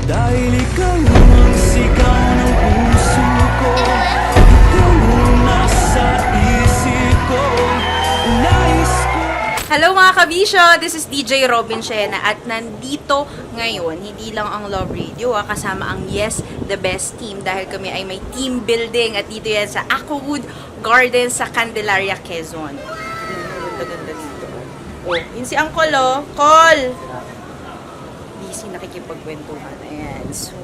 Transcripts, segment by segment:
Dahil ikaw ang sigaw ng puso ko, ikaw ang nasa isip ko, nais ko. Hello mga kabisyo! This is DJ Robin Shena at nandito ngayon, hindi lang ang Love Radio, kasama ang Yes, the Best Team dahil kami ay may team building at dito yan sa Aquawood Garden sa Candelaria, Quezon. Ganda-ganda dito. Oh, yun si Uncle, oh. Call! Busy nakikipagkwentuhan. Ayan. So,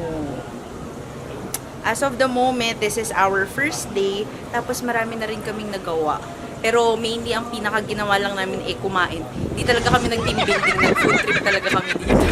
as of the moment, this is our first day. Tapos marami na rin kaming nagawa. Pero mainly ang pinakaginawa lang namin ay kumain. Hindi talaga kami nag-team building, nag-food trip talaga kami dito.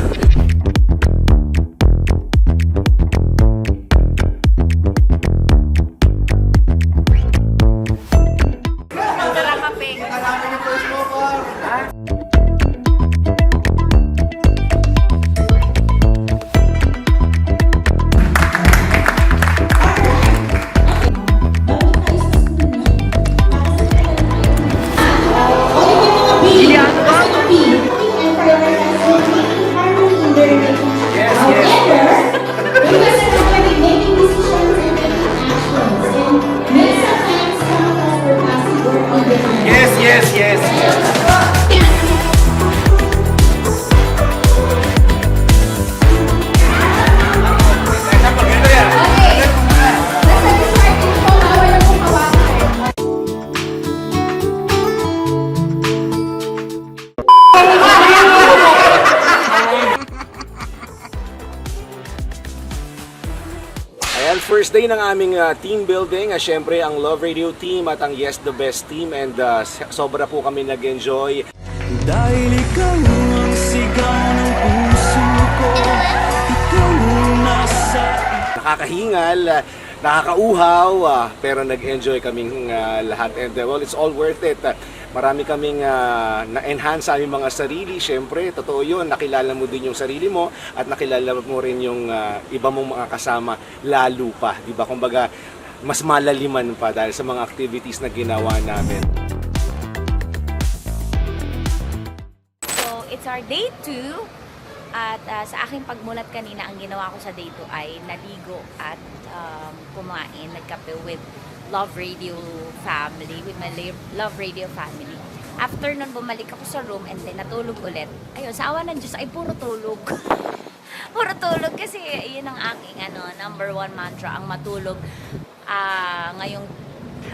Ayan, first day ng aming team building. Siyempre, ang Love Radio team at ang Yes, the Best team. And sobra po kami nag-enjoy. Dahil ikaw ang sigaw ng puso ko, ikaw ang nasa Nakakahingal, nakakauhaw, pero nag-enjoy kaming lahat. And well, it's all worth it. Marami kaming na-enhance sa aming mga sarili. Siyempre, totoo yun. Nakilala mo din yung sarili mo at nakilala mo rin yung iba mong mga kasama lalo pa. Diba? Kumbaga, mas malaliman pa dahil sa mga activities na ginawa namin. So, it's our day 2. At sa aking pagmulat kanina, ang ginawa ko sa day 2 ay naligo at kumain, nagkape with Love Radio family, with my Love Radio family. After nun, bumalik ako sa room and then natulog ulit. Ayun, sa awa ng Diyos ay puro tulog. Puro tulog kasi yun ang aking number 1 mantra, ang matulog ngayong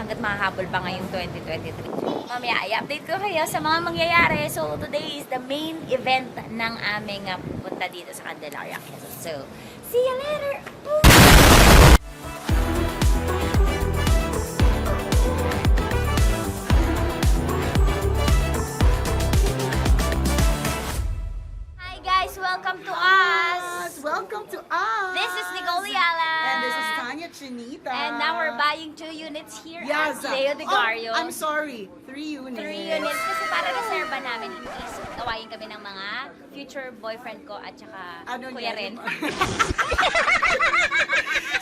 hanggat mahahabol pa ngayong 2023. Mamaya, i-update ko kayo sa mga mangyayari. So, today is the main event ng aming punta dito sa Candelaria. So, see you later! Hi guys! Welcome to us! Welcome to us! This is Nicole Yala! And this is Tanya Chinita. And now we're buying 2 units here Yes. at Leo de Gario. I'm sorry, 3 units. 3 units kasi para reserva namin. Please, gawain kami ng mga future boyfriend ko at saka kuya rin.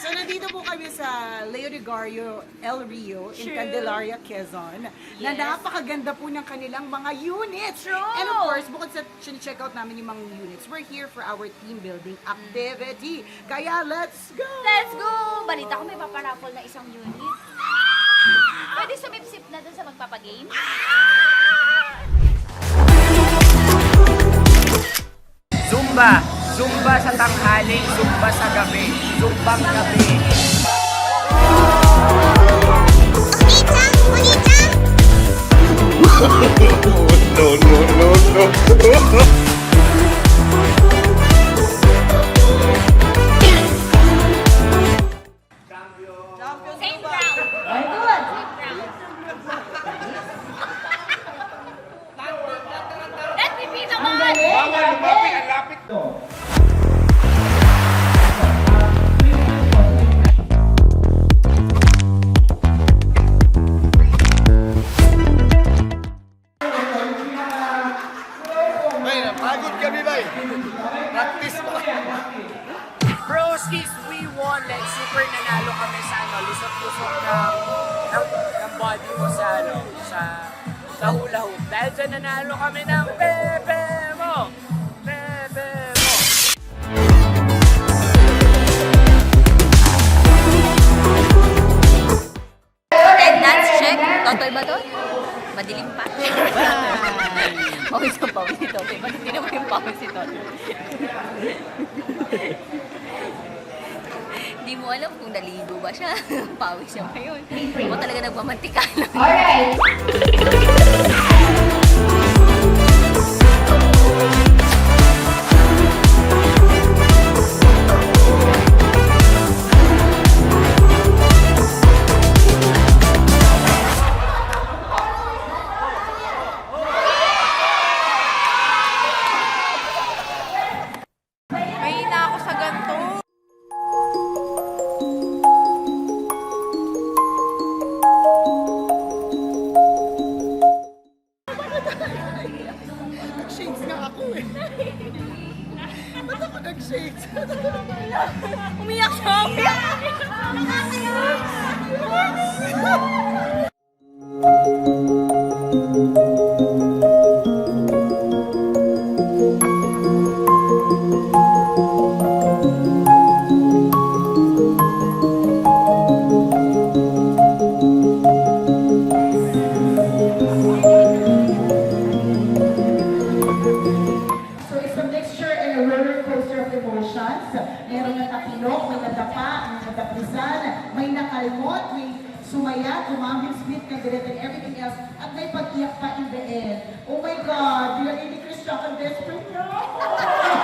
So, nandito po kami sa Leo de Gario, El Rio, in True. Candelaria, Quezon. Na Yes. napakaganda po ng kanilang mga units. True. And of course, bukod sa check out namin yung mga units, we're here for our team building activity. Kaya, let's go! Let's go! Balita ko may paparaffle na isang unit. Pwede sumipsip na dun sa magpapagame? Zumba! Zumba sa tanghali, Zumba sa gabi, Zumbang gabi. Same ground. Good. Same ground. Let me be the one! Pagod kami ba? Practice pa. Broskies, we won. Like, super nanalo kami sa lusot-lusot ng body mo sa sa hula hoop. Dahil dyan nanalo kami ng Pepe mo! Pepe mo! naligo ba siya? Pawis siya ngayon. Ako talaga nagmamantika lang. Mahina ako sa ganito. Nag-shades nga ako eh. Ba't ako nag-shades? Umiyak siya! Umiyak! So it's a mixture and a roller coaster of emotions. Merong natapilok, may nadapa, may nadaplisan, may nakalmot, may sumaya, tumambing, split, kagalit, and everything else. At may pag-iyak pa in the end. Oh my God, we are really Christian and desperate now.